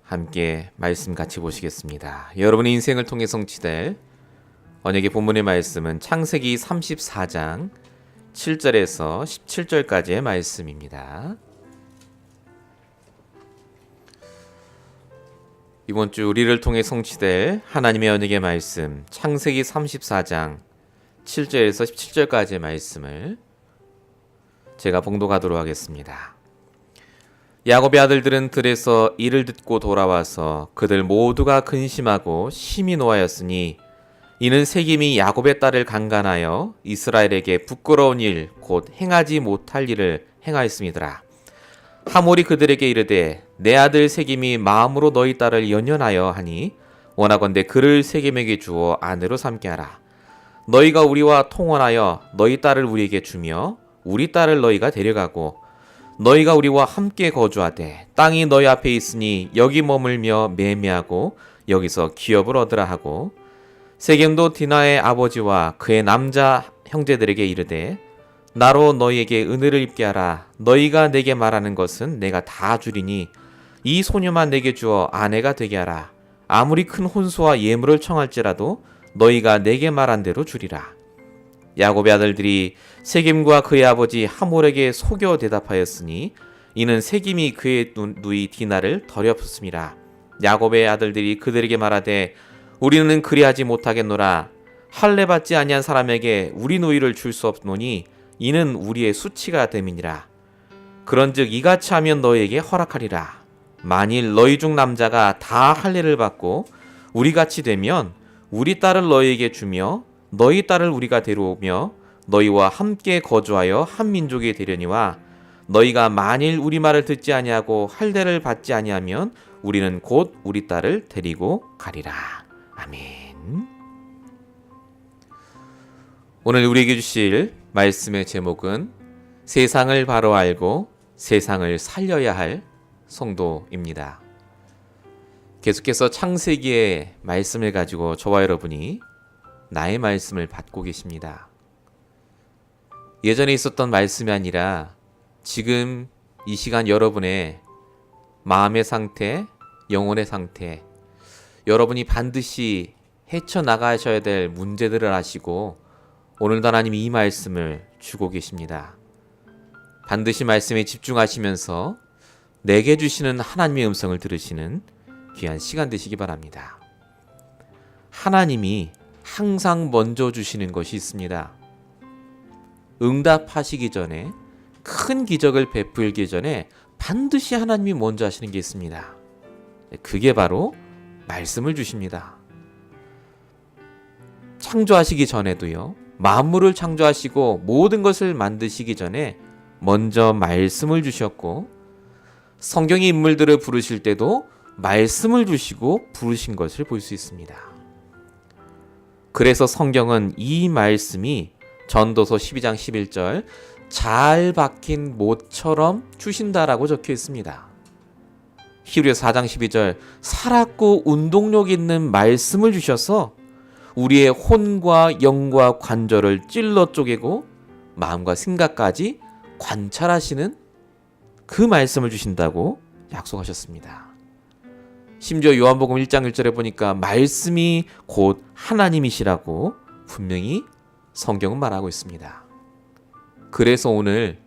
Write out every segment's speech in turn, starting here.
함께 말씀 같이 보시겠습니다. 여러분의 인생을 통해 성취될 언약의 본문의 말씀은 창세기 34장 7절에서 17절까지의 말씀입니다. 이번 주 우리를 통해 성취될 하나님의 언약의 말씀 창세기 34장 7절에서 17절까지의 말씀을 제가 봉독하도록 하겠습니다. 야곱의 아들들은 들에서 이를 듣고 돌아와서 그들 모두가 근심하고 심히 노하였으니 이는 세겜이 야곱의 딸을 강간하여 이스라엘에게 부끄러운 일 곧 행하지 못할 일을 행하였음이더라. 하몰이 그들에게 이르되 내 아들 세겜이 마음으로 너희 딸을 연연하여 하니 원하건대 그를 세겜에게 주어 아내로 삼게 하라. 너희가 우리와 통원하여 너희 딸을 우리에게 주며 우리 딸을 너희가 데려가고 너희가 우리와 함께 거주하되 땅이 너희 앞에 있으니 여기 머물며 매매하고 여기서 기업을 얻으라 하고 세겜도 디나의 아버지와 그의 남자 형제들에게 이르되 나로 너희에게 은혜를 입게 하라. 너희가 내게 말하는 것은 내가 다 주리니 이 소녀만 내게 주어 아내가 되게 하라. 아무리 큰 혼수와 예물을 청할지라도 너희가 내게 말한 대로 주리라. 야곱의 아들들이 세겜과 그의 아버지 하몰에게 속여 대답하였으니 이는 세겜이 그의 누이 디나를 더럽혔음이라. 야곱의 아들들이 그들에게 말하되 우리는 그리하지 못하겠노라. 할례 받지 아니한 사람에게 우리 누이를 줄 수 없노니 이는 우리의 수치가 됨이니라. 그런즉 이같이 하면 너희에게 허락하리라. 만일 너희 중 남자가 다 할례를 받고 우리같이 되면 우리 딸을 너희에게 주며 너희 딸을 우리가 데려오며 너희와 함께 거주하여 한 민족이 되려니와 너희가 만일 우리 말을 듣지 아니하고 할례를 받지 아니하면 우리는 곧 우리 딸을 데리고 가리라. 아멘. 오늘 우리에게 주실 말씀의 제목은 세상을 바로 알고 세상을 살려야 할 성도입니다. 계속해서 창세기의 말씀을 가지고 저와 여러분이 나의 말씀을 받고 계십니다. 예전에 있었던 말씀이 아니라 지금 이 시간 여러분의 마음의 상태, 영혼의 상태, 여러분이 반드시 헤쳐나가셔야 될 문제들을 아시고 오늘도 하나님이 이 말씀을 주고 계십니다. 반드시 말씀에 집중하시면서 내게 주시는 하나님의 음성을 들으시는 귀한 시간 되시기 바랍니다. 하나님이 항상 먼저 주시는 것이 있습니다. 응답하시기 전에, 큰 기적을 베풀기 전에 반드시 하나님이 먼저 하시는 게 있습니다. 그게 바로 말씀을 주십니다. 창조하시기 전에도요, 만물을 창조하시고 모든 것을 만드시기 전에 먼저 말씀을 주셨고, 성경의 인물들을 부르실 때도 말씀을 주시고 부르신 것을 볼 수 있습니다. 그래서 성경은 이 말씀이 전도서 12장 11절 잘 박힌 못처럼 주신다라고 적혀 있습니다. 히브리서 4장 12절 살았고 운동력 있는 말씀을 주셔서 우리의 혼과 영과 관절을 찔러 쪼개고 마음과 생각까지 관찰하시는 그 말씀을 주신다고 약속하셨습니다. 심지어 요한복음 1장 1절에 보니까 말씀이 곧 하나님이시라고 분명히 성경은 말하고 있습니다. 그래서 오늘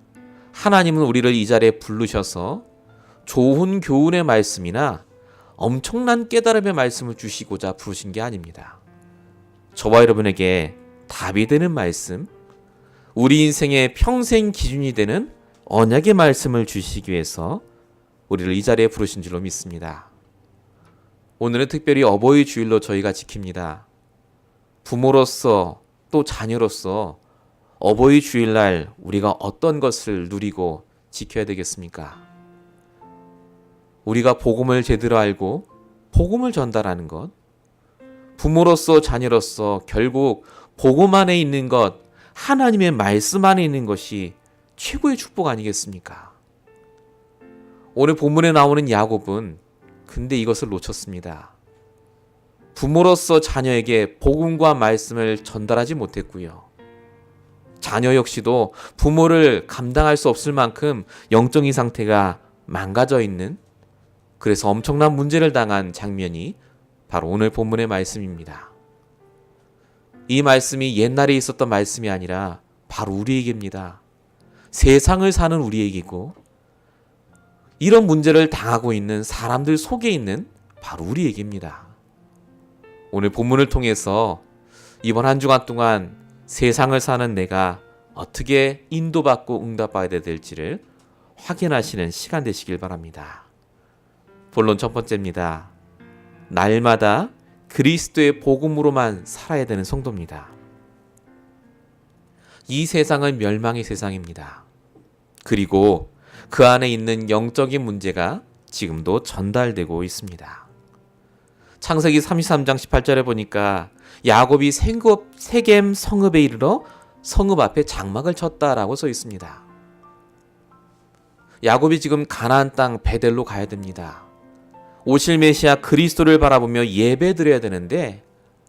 하나님은 우리를 이 자리에 부르셔서 좋은 교훈의 말씀이나 엄청난 깨달음의 말씀을 주시고자 부르신 게 아닙니다. 저와 여러분에게 답이 되는 말씀, 우리 인생의 평생 기준이 되는 언약의 말씀을 주시기 위해서 우리를 이 자리에 부르신 줄로 믿습니다. 오늘은 특별히 어버이 주일로 저희가 지킵니다. 부모로서 또 자녀로서 어버이 주일날 우리가 어떤 것을 누리고 지켜야 되겠습니까? 우리가 복음을 제대로 알고 복음을 전달하는 것, 부모로서 자녀로서 결국 복음 안에 있는 것, 하나님의 말씀 안에 있는 것이 최고의 축복 아니겠습니까? 오늘 본문에 나오는 야곱은 근데 이것을 놓쳤습니다. 부모로서 자녀에게 복음과 말씀을 전달하지 못했고요. 자녀 역시도 부모를 감당할 수 없을 만큼 영적인 상태가 망가져 있는 그래서 엄청난 문제를 당한 장면이 바로 오늘 본문의 말씀입니다. 이 말씀이 옛날에 있었던 말씀이 아니라 바로 우리에게입니다. 세상을 사는 우리에게고 이런 문제를 당하고 있는 사람들 속에 있는 바로 우리에게입니다. 오늘 본문을 통해서 이번 한 주간 동안 세상을 사는 내가 어떻게 인도받고 응답받아야 될지를 확인하시는 시간 되시길 바랍니다. 본론 첫 번째입니다. 날마다 그리스도의 복음으로만 살아야 되는 성도입니다. 이 세상은 멸망의 세상입니다. 그리고 그 안에 있는 영적인 문제가 지금도 전달되고 있습니다. 창세기 33장 18절에 보니까 야곱이 세겜 성읍에 이르러 성읍 앞에 장막을 쳤다라고 써 있습니다. 야곱이 지금 가나안 땅 베델로 가야 됩니다. 오실 메시아 그리스도를 바라보며 예배드려야 되는데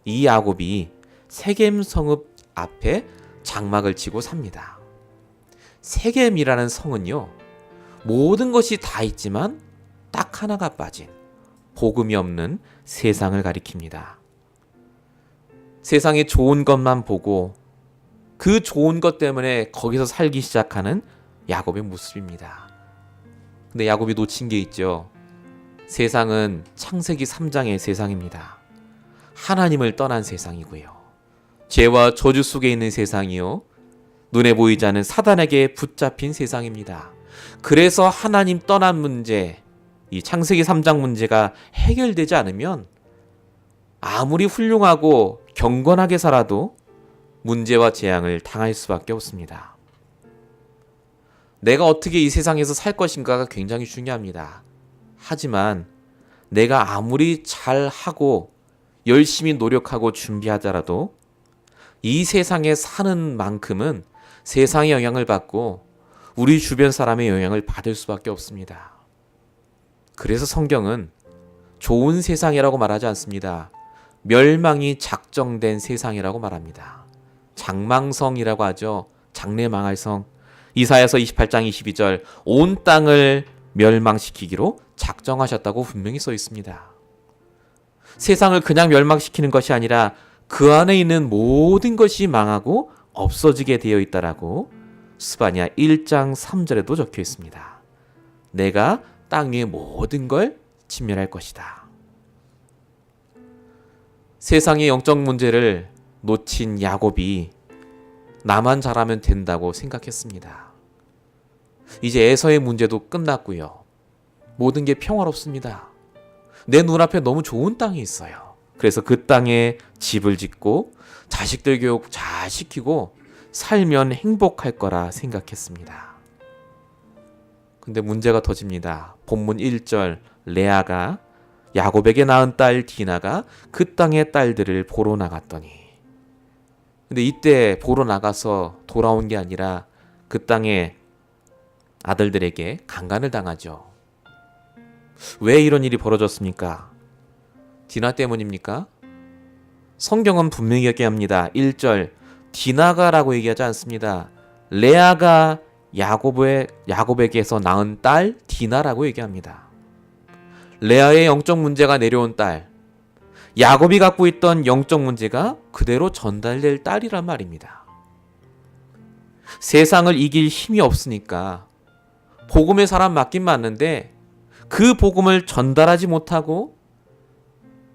이 야곱이 세겜 성읍 앞에 장막을 치고 삽니다. 세겜이라는 성은요, 모든 것이 다 있지만 딱 하나가 빠진 복음이 없는 세상을 가리킵니다. 세상에 좋은 것만 보고 그 좋은 것 때문에 거기서 살기 시작하는 야곱의 모습입니다. 근데 야곱이 놓친 게 있죠. 세상은 창세기 3장의 세상입니다. 하나님을 떠난 세상이고요. 죄와 저주 속에 있는 세상이요. 눈에 보이지 않는 사단에게 붙잡힌 세상입니다. 그래서 하나님 떠난 문제, 이 창세기 3장 문제가 해결되지 않으면 아무리 훌륭하고 경건하게 살아도 문제와 재앙을 당할 수밖에 없습니다. 내가 어떻게 이 세상에서 살 것인가가 굉장히 중요합니다. 하지만 내가 아무리 잘하고 열심히 노력하고 준비하더라도 이 세상에 사는 만큼은 세상의 영향을 받고 우리 주변 사람의 영향을 받을 수밖에 없습니다. 그래서 성경은 좋은 세상이라고 말하지 않습니다. 멸망이 작정된 세상이라고 말합니다. 장망성이라고 하죠. 장래 망할 성. 이사야서 28장 22절 온 땅을 멸망시키기로 작정하셨다고 분명히 써 있습니다. 세상을 그냥 멸망시키는 것이 아니라 그 안에 있는 모든 것이 망하고 없어지게 되어 있다라고 스바냐 1장 3절에도 적혀 있습니다. 내가 땅 위의 모든 걸 진멸할 것이다. 세상의 영적 문제를 놓친 야곱이 나만 잘하면 된다고 생각했습니다. 이제 에서의 문제도 끝났고요. 모든 게 평화롭습니다. 내 눈앞에 너무 좋은 땅이 있어요. 그래서 그 땅에 집을 짓고 자식들 교육 잘 시키고 살면 행복할 거라 생각했습니다. 근데 문제가 터집니다. 본문 1절 레아가 야곱에게 낳은 딸 디나가 그 땅의 딸들을 보러 나갔더니, 근데 이때 보러 나가서 돌아온 게 아니라 그 땅의 아들들에게 강간을 당하죠. 왜 이런 일이 벌어졌습니까? 디나 때문입니까? 성경은 분명히 얘기합니다. 1절 디나가라고 얘기하지 않습니다. 레아가 야곱에게서 낳은 딸 디나라고 얘기합니다. 레아의 영적 문제가 내려온 딸, 야곱이 갖고 있던 영적 문제가 그대로 전달될 딸이란 말입니다. 세상을 이길 힘이 없으니까 복음의 사람 맞긴 맞는데 그 복음을 전달하지 못하고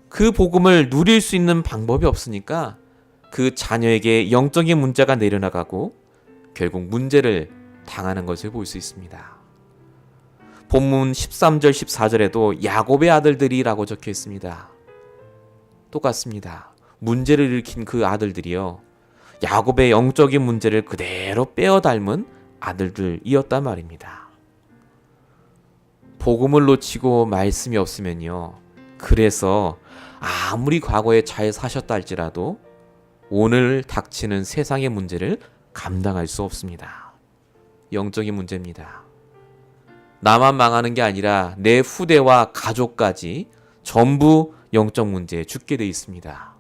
그 복음을 누릴 수 있는 방법이 없으니까 그 자녀에게 영적인 문제가 내려나가고 결국 문제를 당하는 것을 볼 수 있습니다. 본문 13절 14절에도 야곱의 아들들이라고 적혀 있습니다. 똑같습니다. 문제를 일으킨 그 아들들이요, 야곱의 영적인 문제를 그대로 빼어 닮은 아들들이었단 말입니다. 복음을 놓치고 말씀이 없으면요, 그래서 아무리 과거에 잘 사셨다 할지라도 오늘 닥치는 세상의 문제를 감당할 수 없습니다. 영적인 문제입니다. 나만 망하는 게 아니라 내 후대와 가족까지 전부 영적 문제에 죽게 돼 있습니다.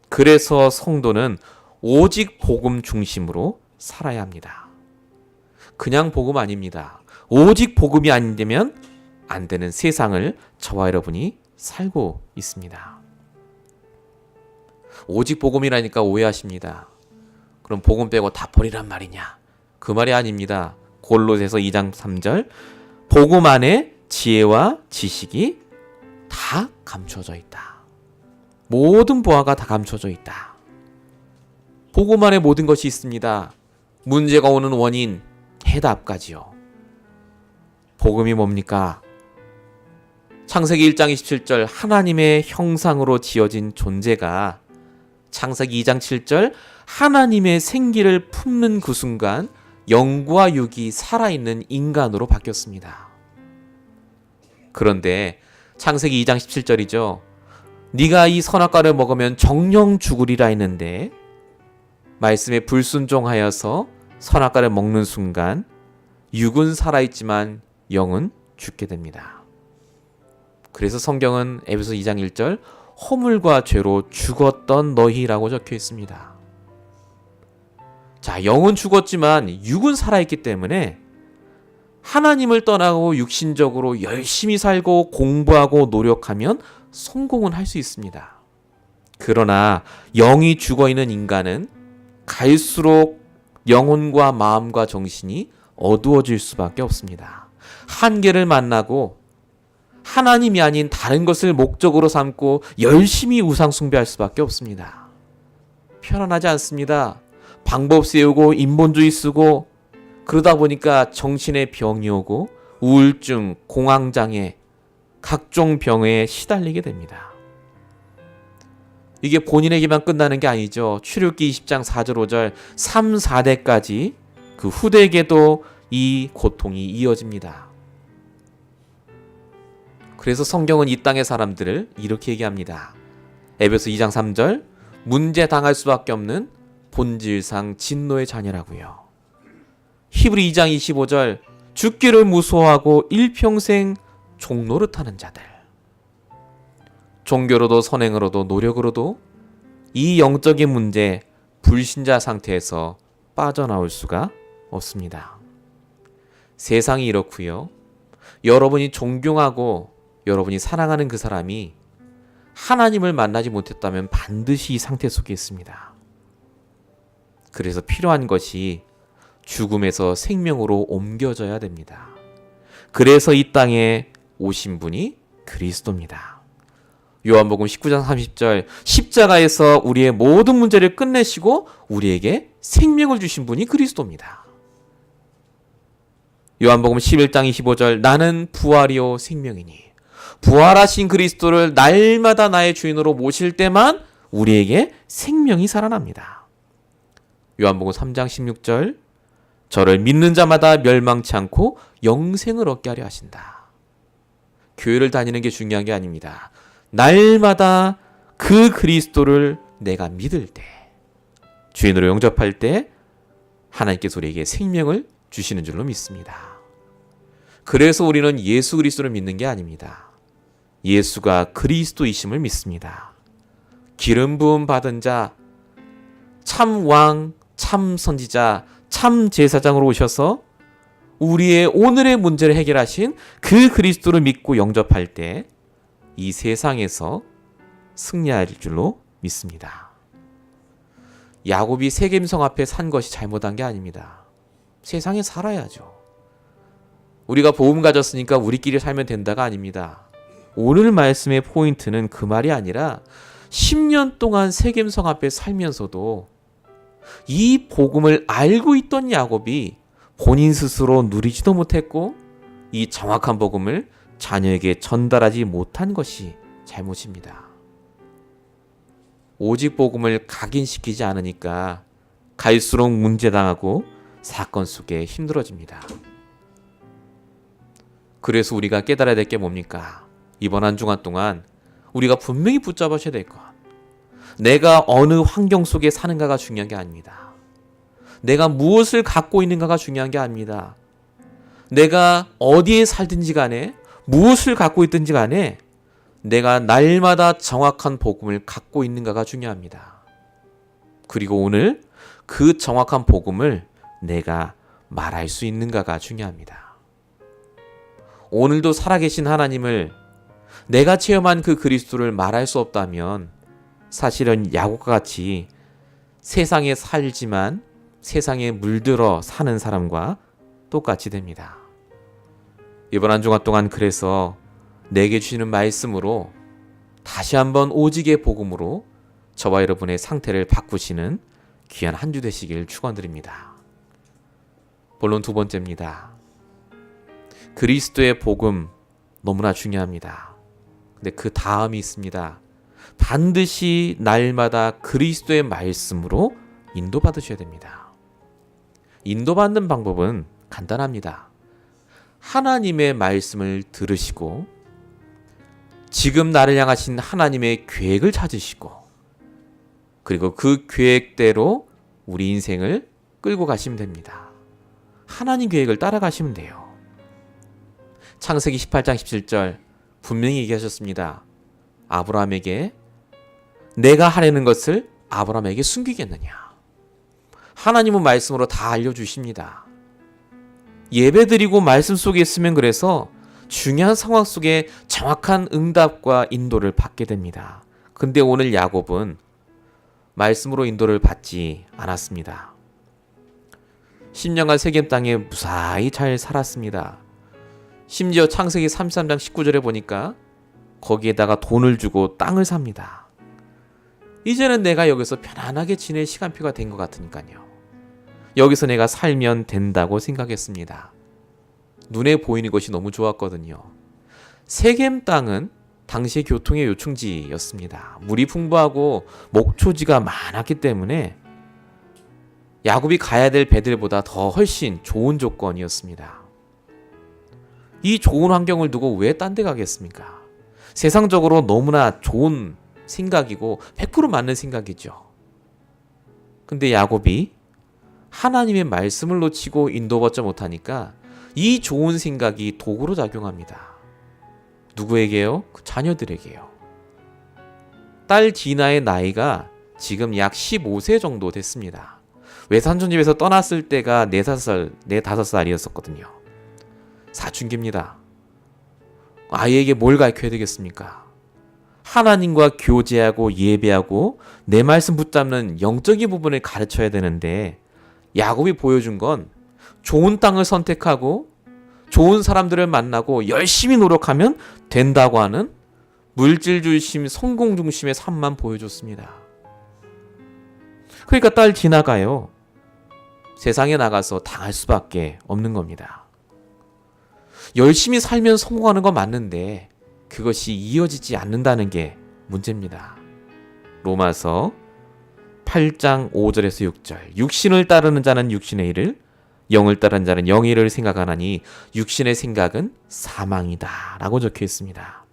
그래서 성도는 오직 복음 중심으로 살아야 합니다. 그냥 복음 아닙니다. 오직 복음이 아니면 안 되는 세상을 저와 여러분이 살고 있습니다. 오직 복음이라니까 오해하십니다. 그럼 복음 빼고 다 버리란 말이냐? 그 말이 아닙니다. 골로새서 2장 3절, 복음 안에 지혜와 지식이 다 감춰져 있다. 모든 보화가 다 감춰져 있다. 복음 안에 모든 것이 있습니다. 문제가 오는 원인, 해답까지요. 복음이 뭡니까? 창세기 1장 27절, 하나님의 형상으로 지어진 존재가 창세기 2장 7절, 하나님의 생기를 품는 그 순간 영과 육이 살아있는 인간으로 바뀌었습니다. 그런데 창세기 2장 17절이죠. 네가 이 선악과를 먹으면 정령 죽으리라 했는데 말씀에 불순종하여서 선악과를 먹는 순간 육은 살아있지만 영은 죽게 됩니다. 그래서 성경은 에베소 2장 1절, 허물과 죄로 죽었던 너희라고 적혀 있습니다. 자, 영은 죽었지만 육은 살아있기 때문에 하나님을 떠나고 육신적으로 열심히 살고 공부하고 노력하면 성공은 할 수 있습니다. 그러나 영이 죽어있는 인간은 갈수록 영혼과 마음과 정신이 어두워질 수밖에 없습니다. 한계를 만나고 하나님이 아닌 다른 것을 목적으로 삼고 열심히 우상 숭배할 수밖에 없습니다. 편안하지 않습니다. 방법 세우고 인본주의 쓰고 그러다 보니까 정신의 병이 오고 우울증, 공황장애, 각종 병에 시달리게 됩니다. 이게 본인에게만 끝나는 게 아니죠. 출애굽기 20장 4절 5절 3, 4대까지 그 후대에게도 이 고통이 이어집니다. 그래서 성경은 이 땅의 사람들을 이렇게 얘기합니다. 에베소 2장 3절, 문제 당할 수밖에 없는 본질상 진노의 자녀라고요. 히브리 2장 25절, 죽기를 무서워하고 일평생 종노릇하는 자들. 종교로도 선행으로도 노력으로도 이 영적인 문제, 불신자 상태에서 빠져나올 수가 없습니다. 세상이 이렇고요. 여러분이 존경하고 여러분이 사랑하는 그 사람이 하나님을 만나지 못했다면 반드시 이 상태 속에 있습니다. 그래서 필요한 것이 죽음에서 생명으로 옮겨져야 됩니다. 그래서 이 땅에 오신 분이 그리스도입니다. 요한복음 19장 30절, 십자가에서 우리의 모든 문제를 끝내시고 우리에게 생명을 주신 분이 그리스도입니다. 요한복음 11장 25절, 나는 부활이요 생명이니, 부활하신 그리스도를 날마다 나의 주인으로 모실 때만 우리에게 생명이 살아납니다. 요한복음 3장 16절, 저를 믿는 자마다 멸망치 않고 영생을 얻게 하려 하신다. 교회를 다니는 게 중요한 게 아닙니다. 날마다 그 그리스도를 내가 믿을 때, 주인으로 영접할 때 하나님께서 우리에게 생명을 주시는 줄로 믿습니다. 그래서 우리는 예수 그리스도를 믿는 게 아닙니다. 예수가 그리스도이심을 믿습니다. 기름 부음 받은 자, 참 왕, 참 선지자, 참 제사장으로 오셔서 우리의 오늘의 문제를 해결하신 그 그리스도를 믿고 영접할 때 이 세상에서 승리할 줄로 믿습니다. 야곱이 세겜성 앞에 산 것이 잘못한 게 아닙니다. 세상에 살아야죠. 우리가 복음 가졌으니까 우리끼리 살면 된다가 아닙니다. 오늘 말씀의 포인트는 그 말이 아니라 10년 동안 세겜성 앞에 살면서도 이 복음을 알고 있던 야곱이 본인 스스로 누리지도 못했고 이 정확한 복음을 자녀에게 전달하지 못한 것이 잘못입니다. 오직 복음을 각인시키지 않으니까 갈수록 문제당하고 사건 속에 힘들어집니다. 그래서 우리가 깨달아야 될 게 뭡니까? 이번 한 주간 동안 우리가 분명히 붙잡으셔야 될 것. 내가 어느 환경 속에 사는가가 중요한 게 아닙니다. 내가 무엇을 갖고 있는가가 중요한 게 아닙니다. 내가 어디에 살든지 간에 무엇을 갖고 있든지 간에 내가 날마다 정확한 복음을 갖고 있는가가 중요합니다. 그리고 오늘 그 정확한 복음을 내가 말할 수 있는가가 중요합니다. 오늘도 살아계신 하나님을 내가 체험한 그 그리스도를 말할 수 없다면 사실은 야곱과 같이 세상에 살지만 세상에 물들어 사는 사람과 똑같이 됩니다. 이번 한 주간 동안 그래서 내게 주시는 말씀으로 다시 한번 오직의 복음으로 저와 여러분의 상태를 바꾸시는 귀한 한 주 되시길 축원드립니다. 본론 두 번째입니다. 그리스도의 복음 너무나 중요합니다. 근데 그 다음이 있습니다. 반드시 날마다 그리스도의 말씀으로 인도받으셔야 됩니다. 인도받는 방법은 간단합니다. 하나님의 말씀을 들으시고 지금 나를 향하신 하나님의 계획을 찾으시고 그리고 그 계획대로 우리 인생을 끌고 가시면 됩니다. 하나님 계획을 따라가시면 돼요. 창세기 18장 17절 분명히 얘기하셨습니다. 아브라함에게 내가 하려는 것을 아브라함에게 숨기겠느냐. 하나님은 말씀으로 다 알려주십니다. 예배드리고 말씀 속에 있으면 그래서 중요한 상황 속에 정확한 응답과 인도를 받게 됩니다. 근데 오늘 야곱은 말씀으로 인도를 받지 않았습니다. 10년간 세겜 땅에 무사히 잘 살았습니다. 심지어 창세기 33장 19절에 보니까 거기에다가 돈을 주고 땅을 삽니다. 이제는 내가 여기서 편안하게 지낼 시간표가 된 것 같으니까요. 여기서 내가 살면 된다고 생각했습니다. 눈에 보이는 것이 너무 좋았거든요. 세겜 땅은 당시의 교통의 요충지였습니다. 물이 풍부하고 목초지가 많았기 때문에 야곱이 가야 될 배들보다 더 훨씬 좋은 조건이었습니다. 이 좋은 환경을 두고 왜 딴 데 가겠습니까? 세상적으로 너무나 좋은 생각이고 100% 맞는 생각이죠. 근데 야곱이 하나님의 말씀을 놓치고 인도받지 못하니까 이 좋은 생각이 도구로 작용합니다. 누구에게요? 그 자녀들에게요. 딸 디나의 나이가 지금 약 15세 정도 됐습니다. 외삼촌집에서 떠났을 때가 5살이었었거든요. 사춘기입니다. 아이에게 뭘 가르쳐야 되겠습니까? 하나님과 교제하고 예배하고 내 말씀 붙잡는 영적인 부분을 가르쳐야 되는데 야곱이 보여준 건 좋은 땅을 선택하고 좋은 사람들을 만나고 열심히 노력하면 된다고 하는 물질 중심, 성공 중심의 삶만 보여줬습니다. 그러니까 딸 디나가요. 세상에 나가서 당할 수밖에 없는 겁니다. 열심히 살면 성공하는 건 맞는데 그것이 이어지지 않는다는 게 문제입니다. 로마서 8장 5절에서 6절 육신을 따르는 자는 육신의 일을 영을 따르는 자는 영의 일을 생각하나니 육신의 생각은 사망이다 라고 적혀 있습니다.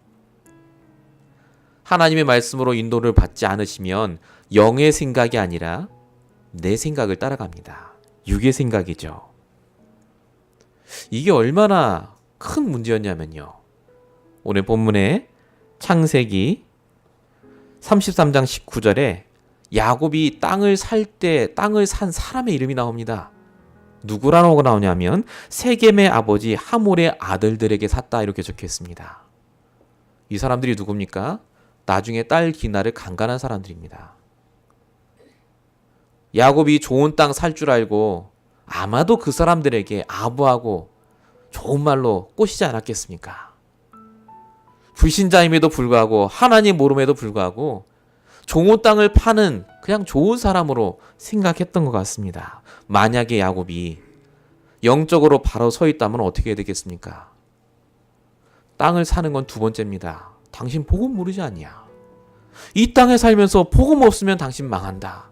하나님의 말씀으로 인도를 받지 않으시면 영의 생각이 아니라 내 생각을 따라갑니다. 육의 생각이죠. 이게 얼마나 큰 문제였냐면요. 오늘 본문에 창세기 33장 19절에 야곱이 땅을 살 때 땅을 산 사람의 이름이 나옵니다. 누구라고 나오냐면 세겜의 아버지 하몰의 아들들에게 샀다 이렇게 적혀 있습니다. 이 사람들이 누굽니까? 나중에 딸 디나를 강간한 사람들입니다. 야곱이 좋은 땅 살 줄 알고 아마도 그 사람들에게 아부하고 좋은 말로 꼬시지 않았겠습니까? 불신자임에도 불구하고 하나님 모름에도 불구하고 좋은 땅을 파는 그냥 좋은 사람으로 생각했던 것 같습니다. 만약에 야곱이 영적으로 바로 서 있다면 어떻게 해야 되겠습니까? 땅을 사는 건 두 번째입니다. 당신 복음 모르지 않냐? 이 땅에 살면서 복음 없으면 당신 망한다.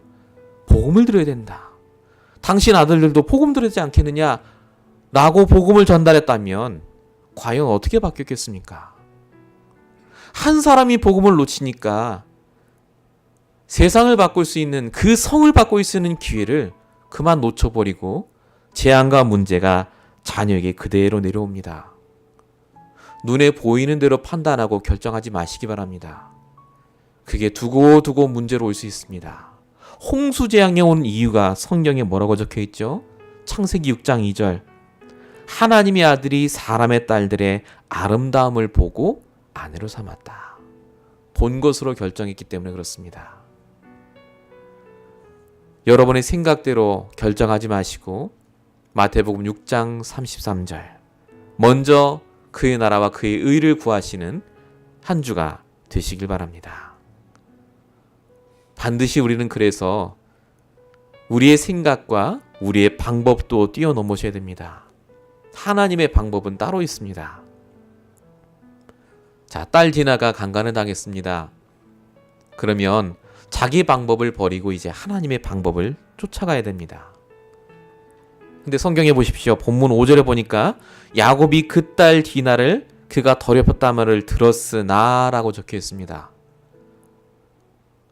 복음을 들어야 된다. 당신 아들들도 복음 들으지 않겠느냐? 라고 복음을 전달했다면 과연 어떻게 바뀌었겠습니까? 한 사람이 복음을 놓치니까 세상을 바꿀 수 있는 그 성을 바꿀 수 있는 기회를 그만 놓쳐버리고 재앙과 문제가 자녀에게 그대로 내려옵니다. 눈에 보이는 대로 판단하고 결정하지 마시기 바랍니다. 그게 두고두고 문제로 올 수 있습니다. 홍수 재앙이 온 이유가 성경에 뭐라고 적혀 있죠? 창세기 6장 2절 하나님의 아들이 사람의 딸들의 아름다움을 보고 아내로 삼았다. 본 것으로 결정했기 때문에 그렇습니다. 여러분의 생각대로 결정하지 마시고 마태복음 6장 33절 먼저 그의 나라와 그의 의를 구하시는 한 주가 되시길 바랍니다. 반드시 우리는 그래서 우리의 생각과 우리의 방법도 뛰어넘으셔야 됩니다. 하나님의 방법은 따로 있습니다. 자, 딸 디나가 강간을 당했습니다. 그러면 자기 방법을 버리고 이제 하나님의 방법을 쫓아가야 됩니다. 근데 성경에 보십시오. 본문 5절에 보니까 야곱이 그 딸 디나를 그가 더럽혔다 말을 들었으나라고 적혀 있습니다.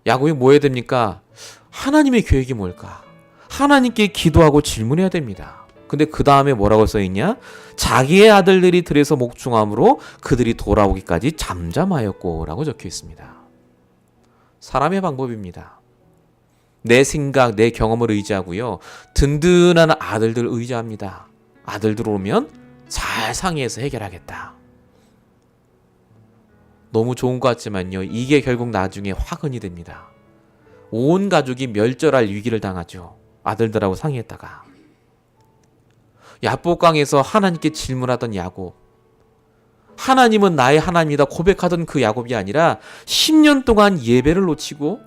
야곱이 뭐 해야 됩니까? 하나님의 계획이 뭘까? 하나님께 기도하고 질문해야 됩니다. 근데 그 다음에 뭐라고 써있냐? 자기의 아들들이 들에서 목중함으로 그들이 돌아오기까지 잠잠하였고 라고 적혀 있습니다. 사람의 방법입니다. 내 생각, 내 경험을 의지하고요. 든든한 아들들 의지합니다. 아들들 오면 잘 상의해서 해결하겠다. 너무 좋은 것 같지만요. 이게 결국 나중에 화근이 됩니다. 온 가족이 멸절할 위기를 당하죠. 아들들하고 상의했다가. 야복강에서 하나님께 질문하던 야곱. 하나님은 나의 하나님이다 고백하던 그 야곱이 아니라 10년 동안 예배를 놓치고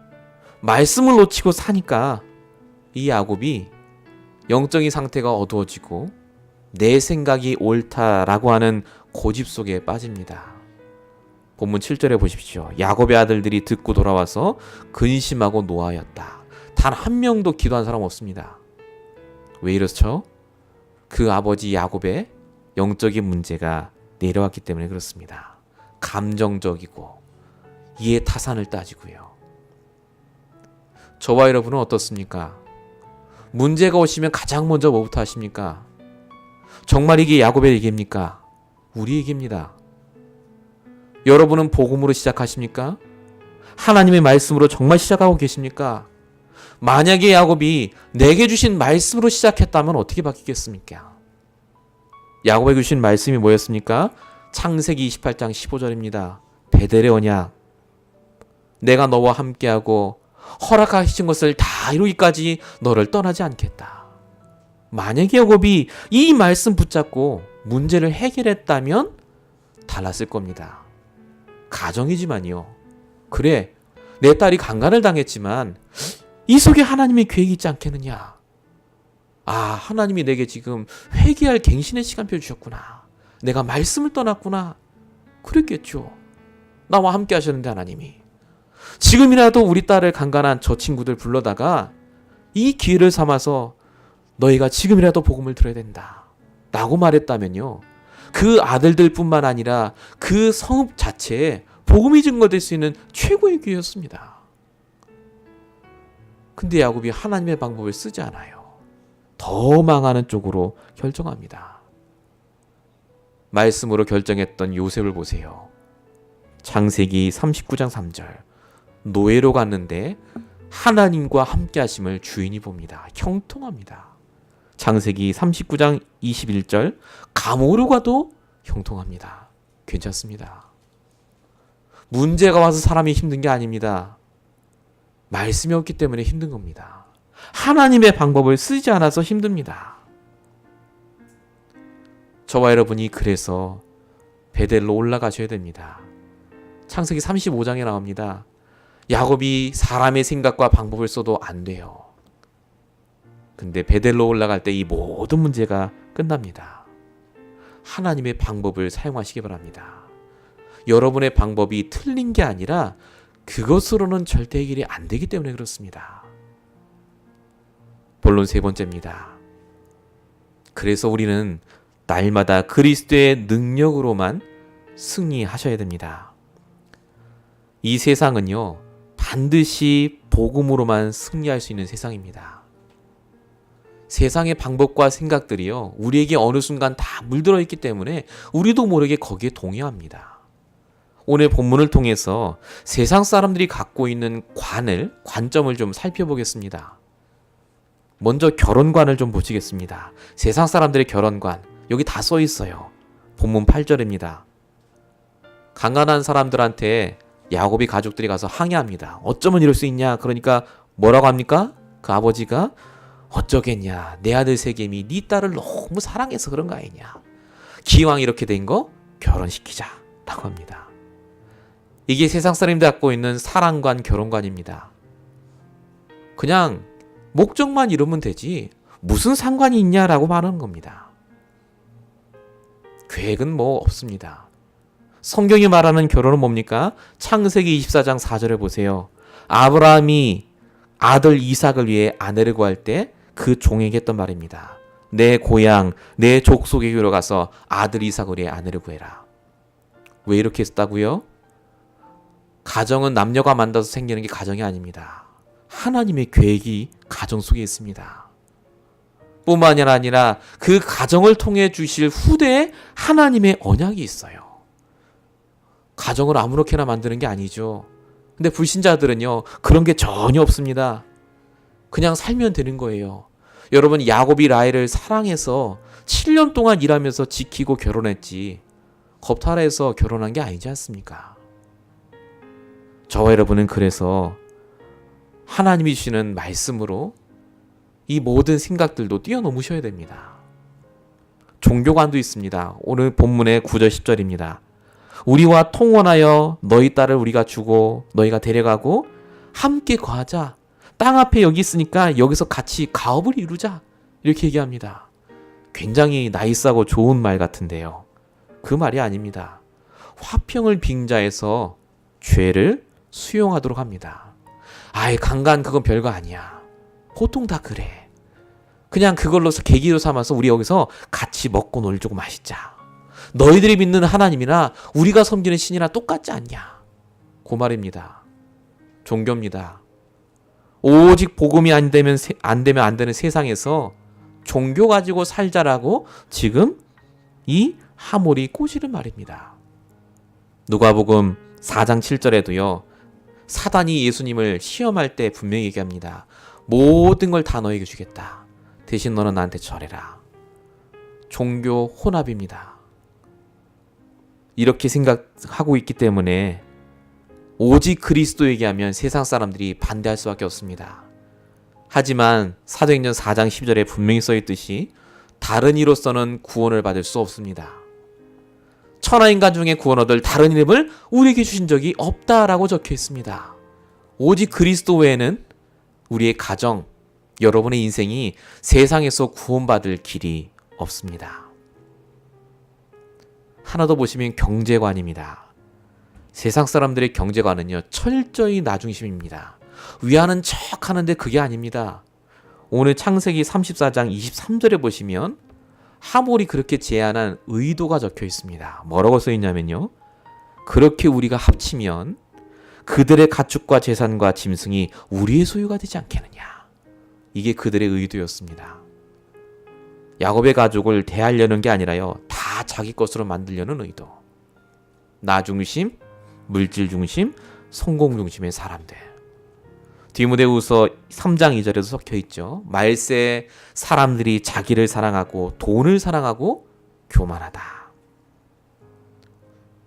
말씀을 놓치고 사니까 이 야곱이 영적인 상태가 어두워지고 내 생각이 옳다라고 하는 고집 속에 빠집니다. 본문 7절에 보십시오. 야곱의 아들들이 듣고 돌아와서 근심하고 노하였다. 단 한 명도 기도한 사람 없습니다. 왜 이렇죠? 그 아버지 야곱의 영적인 문제가 내려왔기 때문에 그렇습니다. 감정적이고 이해 타산을 따지고요. 저와 여러분은 어떻습니까? 문제가 오시면 가장 먼저 뭐부터 하십니까? 정말 이게 야곱의 얘기입니까? 우리 얘기입니다. 여러분은 복음으로 시작하십니까? 하나님의 말씀으로 정말 시작하고 계십니까? 만약에 야곱이 내게 주신 말씀으로 시작했다면 어떻게 바뀌겠습니까? 야곱에게 주신 말씀이 뭐였습니까? 창세기 28장 15절입니다. 베델의 언약. 내가 너와 함께하고 허락하신 것을 다 이루기까지 너를 떠나지 않겠다. 만약에 야곱이 이 말씀 붙잡고 문제를 해결했다면 달랐을 겁니다. 가정이지만요. 그래, 내 딸이 강간을 당했지만 이 속에 하나님의 계획이 있지 않겠느냐. 아, 하나님이 내게 지금 회개할 갱신의 시간표를 주셨구나. 내가 말씀을 떠났구나. 그랬겠죠. 나와 함께 하셨는데 하나님이. 지금이라도 우리 딸을 강간한 저 친구들 불러다가 이 기회를 삼아서 너희가 지금이라도 복음을 들어야 된다. 라고 말했다면요. 그 아들들뿐만 아니라 그 성읍 자체에 복음이 증거될 수 있는 최고의 기회였습니다. 근데 야곱이 하나님의 방법을 쓰지 않아요. 더 망하는 쪽으로 결정합니다. 말씀으로 결정했던 요셉을 보세요. 창세기 39장 3절. 노예로 갔는데 하나님과 함께 하심을 주인이 봅니다. 형통합니다. 창세기 39장 21절. 감옥으로 가도 형통합니다. 괜찮습니다. 문제가 와서 사람이 힘든 게 아닙니다. 말씀이 없기 때문에 힘든 겁니다. 하나님의 방법을 쓰지 않아서 힘듭니다. 저와 여러분이 그래서 베델로 올라가셔야 됩니다. 창세기 35장에 나옵니다. 야곱이 사람의 생각과 방법을 써도 안 돼요. 근데 베델로 올라갈 때 이 모든 문제가 끝납니다. 하나님의 방법을 사용하시기 바랍니다. 여러분의 방법이 틀린 게 아니라 그것으로는 절대 해결이 안 되기 때문에 그렇습니다. 본론 세 번째입니다. 그래서 우리는 날마다 그리스도의 능력으로만 승리하셔야 됩니다. 이 세상은요, 반드시 복음으로만 승리할 수 있는 세상입니다. 세상의 방법과 생각들이요, 우리에게 어느 순간 다 물들어 있기 때문에 우리도 모르게 거기에 동요합니다. 오늘 본문을 통해서 세상 사람들이 갖고 있는 관점을 좀 살펴보겠습니다. 먼저 결혼관을 좀 보시겠습니다. 세상 사람들의 결혼관. 여기 다 써 있어요. 본문 8절입니다. 가난한 사람들한테 야곱이 가족들이 가서 항의합니다. 어쩌면 이럴 수 있냐? 그러니까 뭐라고 합니까? 그 아버지가 어쩌겠냐? 내 아들 세겜이 네 딸을 너무 사랑해서 그런 거 아니냐? 기왕 이렇게 된 거 결혼시키자 라고 합니다. 이게 세상 사람들이 갖고 있는 사랑관, 결혼관입니다. 그냥 목적만 이루면 되지 무슨 상관이 있냐라고 말하는 겁니다. 계획은 뭐 없습니다. 성경이 말하는 결혼은 뭡니까? 창세기 24장 4절에 보세요. 아브라함이 아들 이삭을 위해 아내를 구할 때 그 종에게 했던 말입니다. 내 고향, 내 족속에게로 가서 아들 이삭을 위해 아내를 구해라. 왜 이렇게 했다고요? 가정은 남녀가 만나서 생기는 게 가정이 아닙니다. 하나님의 계획이 가정 속에 있습니다. 뿐만이 아니라 그 가정을 통해 주실 후대에 하나님의 언약이 있어요. 가정을 아무렇게나 만드는 게 아니죠. 근데 불신자들은요, 그런 게 전혀 없습니다. 그냥 살면 되는 거예요. 여러분, 야곱이 라헬을 사랑해서 7년 동안 일하면서 지키고 결혼했지 겁탈해서 결혼한 게 아니지 않습니까? 저와 여러분은 그래서 하나님이 주시는 말씀으로 이 모든 생각들도 뛰어넘으셔야 됩니다. 종교관도 있습니다. 오늘 본문의 9절 10절입니다. 우리와 통원하여 너희 딸을 우리가 주고 너희가 데려가고 함께 거하자. 땅 앞에 여기 있으니까 여기서 같이 가업을 이루자. 이렇게 얘기합니다. 굉장히 나이스하고 좋은 말 같은데요. 그 말이 아닙니다. 화평을 빙자해서 죄를 수용하도록 합니다. 아이, 강간 그건 별거 아니야. 보통 다 그래. 그냥 그걸로 계기로 삼아서 우리 여기서 같이 먹고 놀자고 마시자. 너희들이 믿는 하나님이나 우리가 섬기는 신이나 똑같지 않냐. 그 말입니다. 종교입니다. 오직 복음이 안 되면 안 되는 세상에서 종교 가지고 살자라고 지금 이 하몰이 꼬시는 말입니다. 누가복음 4장 7절에도요. 사단이 예수님을 시험할 때 분명히 얘기합니다. 모든 걸 다 너에게 주겠다. 대신 너는 나한테 절해라. 종교 혼합입니다. 이렇게 생각하고 있기 때문에 오직 그리스도에게 하면 세상 사람들이 반대할 수밖에 없습니다. 하지만 사도행전 4장 10절에 분명히 써있듯이 다른 이로서는 구원을 받을 수 없습니다. 천하인간 중에 구원 얻을 다른 이름을 우리에게 주신 적이 없다라고 적혀 있습니다. 오직 그리스도 외에는 우리의 가정, 여러분의 인생이 세상에서 구원받을 길이 없습니다. 하나 더 보시면 경제관입니다. 세상 사람들의 경제관은요, 철저히 나 중심입니다. 위하는 척 하는데 그게 아닙니다. 오늘 창세기 34장 23절에 보시면 하몰이 그렇게 제안한 의도가 적혀 있습니다. 뭐라고 써 있냐면요. 그렇게 우리가 합치면 그들의 가축과 재산과 짐승이 우리의 소유가 되지 않겠느냐. 이게 그들의 의도였습니다. 야곱의 가족을 대하려는 게 아니라요. 다 자기 것으로 만들려는 의도. 나 중심, 물질 중심, 성공 중심의 사람들. 디모데후서 3장 2절에도 적혀 있죠. 말세 사람들이 자기를 사랑하고 돈을 사랑하고 교만하다.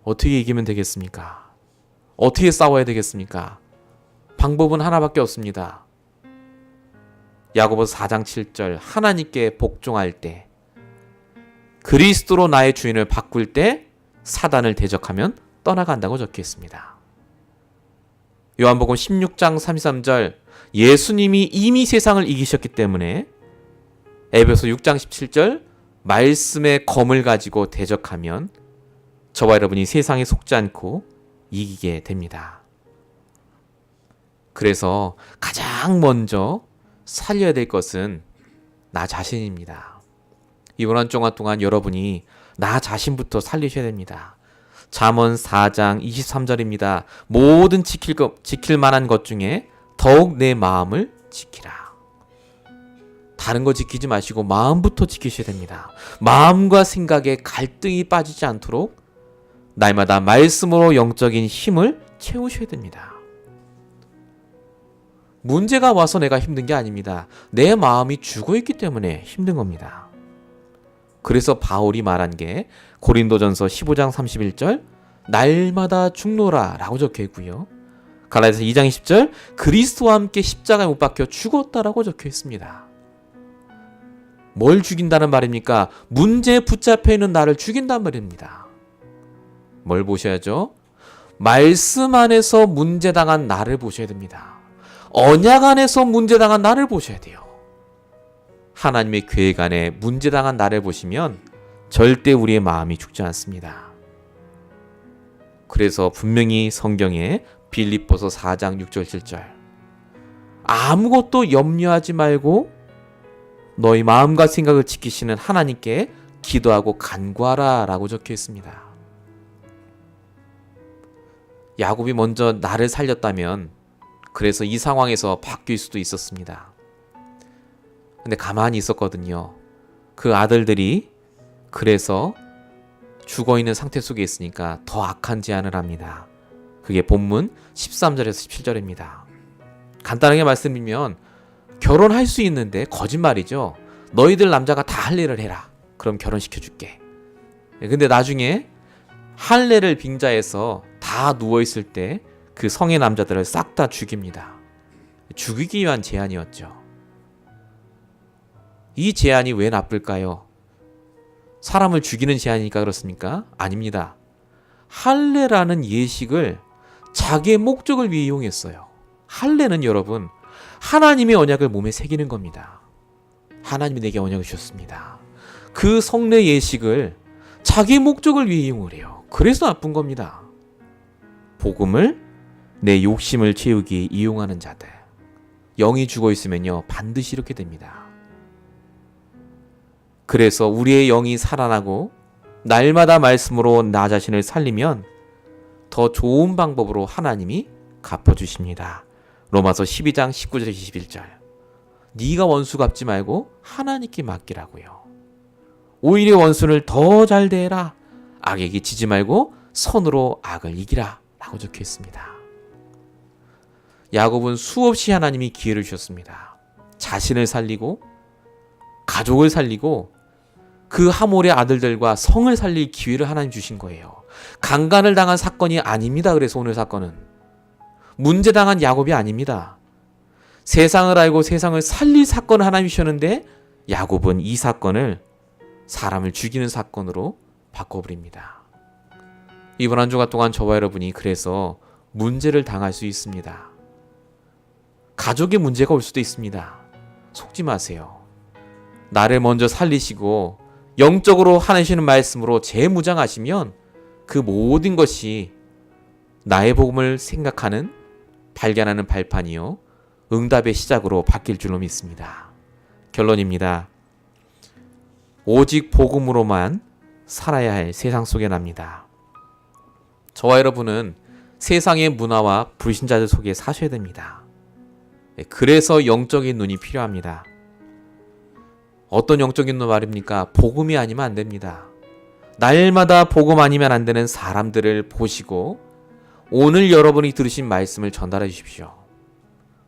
어떻게 이기면 되겠습니까? 어떻게 싸워야 되겠습니까? 방법은 하나밖에 없습니다. 야고보서 4장 7절 하나님께 복종할 때 그리스도로 나의 주인을 바꿀 때 사단을 대적하면 떠나간다고 적혀 있습니다. 요한복음 16장 33절 예수님이 이미 세상을 이기셨기 때문에 에베소 6장 17절 말씀의 검을 가지고 대적하면 저와 여러분이 세상에 속지 않고 이기게 됩니다. 그래서 가장 먼저 살려야 될 것은 나 자신입니다. 이번 한 주간 동안 여러분이 나 자신부터 살리셔야 됩니다. 잠언 4장 23절입니다. 모든 지킬 만한 것 중에 더욱 내 마음을 지키라. 다른 거 지키지 마시고 마음부터 지키셔야 됩니다. 마음과 생각에 갈등이 빠지지 않도록 날마다 말씀으로 영적인 힘을 채우셔야 됩니다. 문제가 와서 내가 힘든 게 아닙니다. 내 마음이 죽어있기 때문에 힘든 겁니다. 그래서 바울이 말한 게 고린도전서 15장 31절 날마다 죽노라 라고 적혀 있고요. 갈라디아서 2장 20절 그리스도와 함께 십자가에 못 박혀 죽었다라고 적혀 있습니다. 뭘 죽인다는 말입니까? 문제에 붙잡혀 있는 나를 죽인단 말입니다. 뭘 보셔야죠? 말씀 안에서 문제당한 나를 보셔야 됩니다. 언약 안에서 문제당한 나를 보셔야 돼요. 하나님의 계획 안에 문제당한 나를 보시면 절대 우리의 마음이 죽지 않습니다. 그래서 분명히 성경에 빌립보서 4장 6절 7절 아무것도 염려하지 말고 너희 마음과 생각을 지키시는 하나님께 기도하고 간구하라 라고 적혀 있습니다. 야곱이 먼저 나를 살렸다면 그래서 이 상황에서 바뀔 수도 있었습니다. 근데 가만히 있었거든요. 그 아들들이 그래서 죽어있는 상태 속에 있으니까 더 악한 제안을 합니다. 그게 본문 13절에서 17절입니다. 간단하게 말씀드리면 결혼할 수 있는데 거짓말이죠. 너희들 남자가 다 할례를 해라. 그럼 결혼시켜줄게. 근데 나중에 할례를 빙자해서 다 누워있을 때 그 성의 남자들을 싹 다 죽입니다. 죽이기 위한 제안이었죠. 이 제안이 왜 나쁠까요? 사람을 죽이는 제안이니까 그렇습니까? 아닙니다. 할례라는 예식을 자기의 목적을 위해 이용했어요. 할례는 여러분 하나님의 언약을 몸에 새기는 겁니다. 하나님이 내게 언약을 주셨습니다. 그 성례 예식을 자기의 목적을 위해 이용을 해요. 그래서 나쁜 겁니다. 복음을 내 욕심을 채우기에 이용하는 자들, 영이 죽어 있으면요 반드시 이렇게 됩니다. 그래서 우리의 영이 살아나고 날마다 말씀으로 나 자신을 살리면 더 좋은 방법으로 하나님이 갚아주십니다. 로마서 12장 19절 21절 네가 원수 갚지 말고 하나님께 맡기라고요. 오히려 원수를 더 잘 대해라. 악에게 지지 말고 선으로 악을 이기라 라고 적혀 있습니다. 야곱은 수없이 하나님이 기회를 주셨습니다. 자신을 살리고 가족을 살리고 그 하몰의 아들들과 성을 살릴 기회를 하나님 주신 거예요. 강간을 당한 사건이 아닙니다. 그래서 오늘 사건은 문제당한 야곱이 아닙니다. 세상을 알고 세상을 살릴 사건을 하나님이 주셨는데 야곱은 이 사건을 사람을 죽이는 사건으로 바꿔버립니다. 이번 한 주간 동안 저와 여러분이 그래서 문제를 당할 수 있습니다. 가족의 문제가 올 수도 있습니다. 속지 마세요. 나를 먼저 살리시고 영적으로 하시는 말씀으로 재무장하시면 그 모든 것이 나의 복음을 생각하는 발견하는 발판이요 응답의 시작으로 바뀔 줄로 믿습니다. 결론입니다. 오직 복음으로만 살아야 할 세상 속에 납니다. 저와 여러분은 세상의 문화와 불신자들 속에 사셔야 됩니다. 그래서 영적인 눈이 필요합니다. 어떤 영적인 눈 말입니까? 복음이 아니면 안 됩니다. 날마다 복음 아니면 안 되는 사람들을 보시고 오늘 여러분이 들으신 말씀을 전달해 주십시오.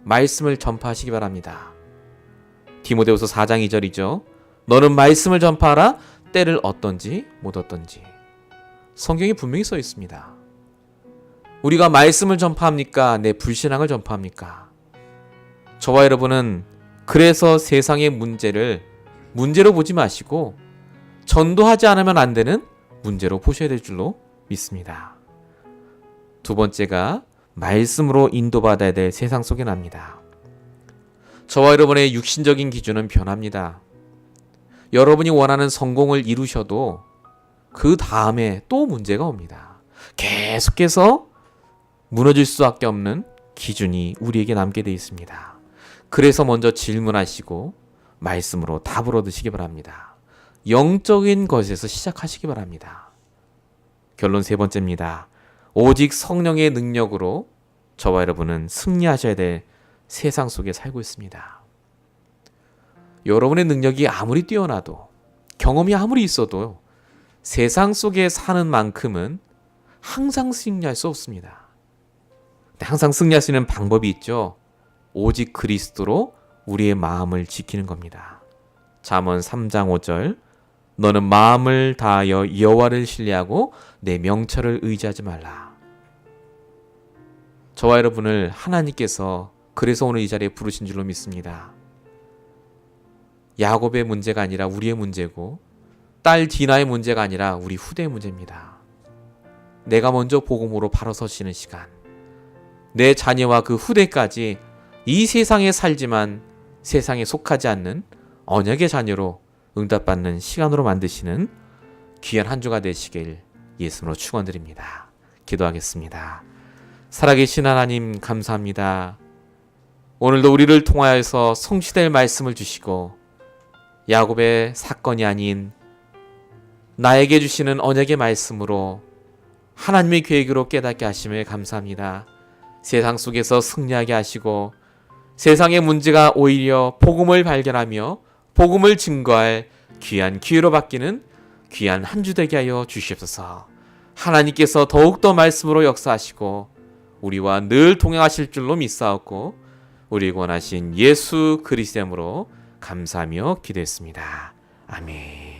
말씀을 전파하시기 바랍니다. 디모데후서 4장 2절이죠. 너는 말씀을 전파하라. 때를 얻든지 못 얻든지. 성경에 분명히 써 있습니다. 우리가 말씀을 전파합니까? 내 불신앙을 전파합니까? 저와 여러분은 그래서 세상의 문제를 문제로 보지 마시고 전도하지 않으면 안 되는 문제로 보셔야 될 줄로 믿습니다. 두 번째가 말씀으로 인도받아야 될 세상 속에 납니다. 저와 여러분의 육신적인 기준은 변합니다. 여러분이 원하는 성공을 이루셔도 그 다음에 또 문제가 옵니다. 계속해서 무너질 수밖에 없는 기준이 우리에게 남게 되어 있습니다. 그래서 먼저 질문하시고 말씀으로 답을 얻으시기 바랍니다. 영적인 것에서 시작하시기 바랍니다. 결론 세 번째입니다. 오직 성령의 능력으로 저와 여러분은 승리하셔야 될 세상 속에 살고 있습니다. 여러분의 능력이 아무리 뛰어나도 경험이 아무리 있어도 세상 속에 사는 만큼은 항상 승리할 수 없습니다. 항상 승리할 수 있는 방법이 있죠. 오직 그리스도로 우리의 마음을 지키는 겁니다. 잠언 3장 5절 너는 마음을 다하여 여호와를 신뢰하고 내 명철을 의지하지 말라. 저와 여러분을 하나님께서 그래서 오늘 이 자리에 부르신 줄로 믿습니다. 야곱의 문제가 아니라 우리의 문제고, 딸 디나의 문제가 아니라 우리 후대의 문제입니다. 내가 먼저 복음으로 바로 서시는 시간, 내 자녀와 그 후대까지 이 세상에 살지만 세상에 속하지 않는 언약의 자녀로 응답받는 시간으로 만드시는 귀한 한 주가 되시길 예수님으로 축원드립니다. 기도하겠습니다. 살아계신 하나님 감사합니다. 오늘도 우리를 통하여서 성취될 말씀을 주시고 야곱의 사건이 아닌 나에게 주시는 언약의 말씀으로 하나님의 계획으로 깨닫게 하심에 감사합니다. 세상 속에서 승리하게 하시고 세상의 문제가 오히려 복음을 발견하며 복음을 증거할 귀한 기회로 바뀌는 귀한 한 주 되게 하여 주시옵소서. 하나님께서 더욱더 말씀으로 역사하시고 우리와 늘 동행하실 줄로 믿사옵고 우리 원하신 예수 그리스도로 감사하며 기도했습니다. 아멘.